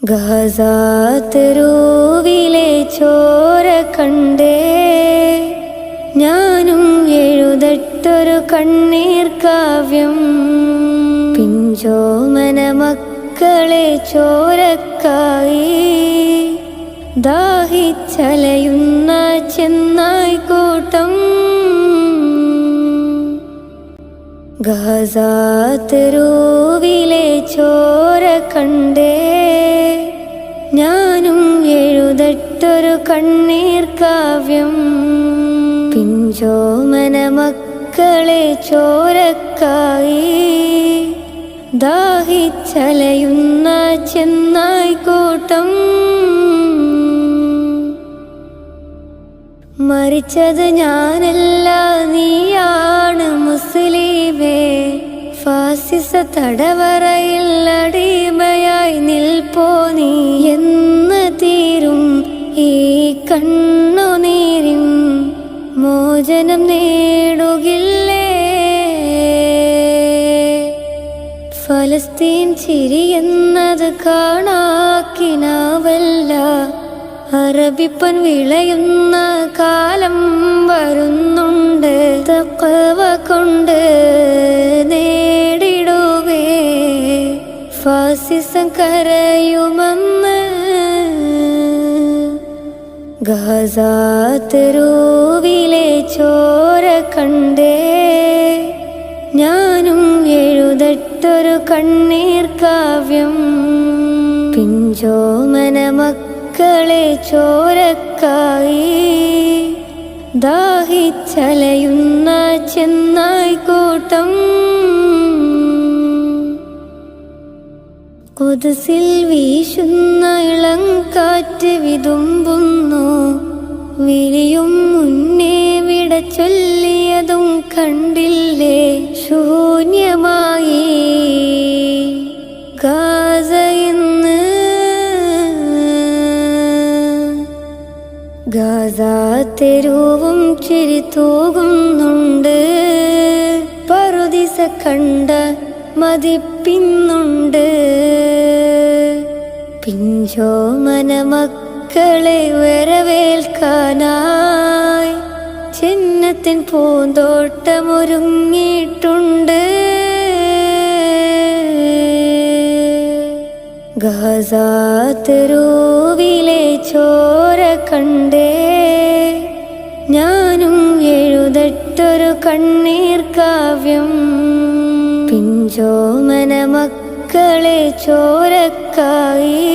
Gaza തെരുവിലെ ചോര കണ്ടേ ഞാനും എഴുതട്ടൊരു കണ്ണീർ കാവ്യം. പിഞ്ചോമന മക്കളെ ചോരക്കായി ദാഹിച്ചലയുന്ന ചെന്നായ്ക്കൂട്ടം. ഗാസാ തെരുവിലെ ചോര കണ്ടേ ഞാനും എഴുതട്ടൊരു കണ്ണീർ കാവ്യം. പിഞ്ചോമന മക്കളെ ചോരക്കായി ദാഹിച്ചലയുന്ന ചെന്നായ്ക്കൂട്ടം. മരിച്ചത് ഞാനല്ല, നീയാണ് മുസ്ലിമേ. ഫാസിസ തടവറയിൽ അടിമയായി നിൽപ്പോ നീ എന്ന് തീരും ഈ കണ്ണുനീരിൻ മോചനം നേടുകില്ലേ? ഫലസ്തീൻ ചിരിയെന്നത് കാണാക്കിനാവല്ല, അറബിപ്പൻ വിളയുന്ന കാലം വരുന്നുണ്ട്. തഖ്വ കൊണ്ട് നേടിടുവേ ഫാസിസം കരയുമെന്ന്. ഗാസാ തെരുവിലെ ചോര കണ്ടേ ഞാനും എഴുതട്ടൊരു കണ്ണീർ കാവ്യം. പിഞ്ചോമന മക്കളെ ചോരക്കായി ദാഹിച്ചലയുന്ന ചെന്നായ്ക്കൂട്ടം. ഖുദ്സിൽ വീശുന്ന ഇളം കാറ്റ് വിതുമ്പുന്നു, വിരിയും മുന്നേ വിട ചൊല്ലിയതും കണ്ടില്ലേ? ശൂന്യമായി ഗാസ ഇന്ന്. ഗാസാ തെരുവും ചിരി തൂകുന്നുണ്ട്, പറുദിസ കണ്ട മതിപ്പിന്നുണ്ട്. പിഞ്ചോമന മക്കളെ വരവേൽക്കാനായി ചിന്നത്തിൻ പൂന്തോട്ടമൊരുങ്ങിയിട്ടുണ്ട്. ഗാസാ തെരുവിലെ ചോര കണ്ടേ ഞാനും എഴുതട്ടൊരു കണ്ണീർ കാവ്യം. പിഞ്ചോമന മക്കളെ ചോരക്കായി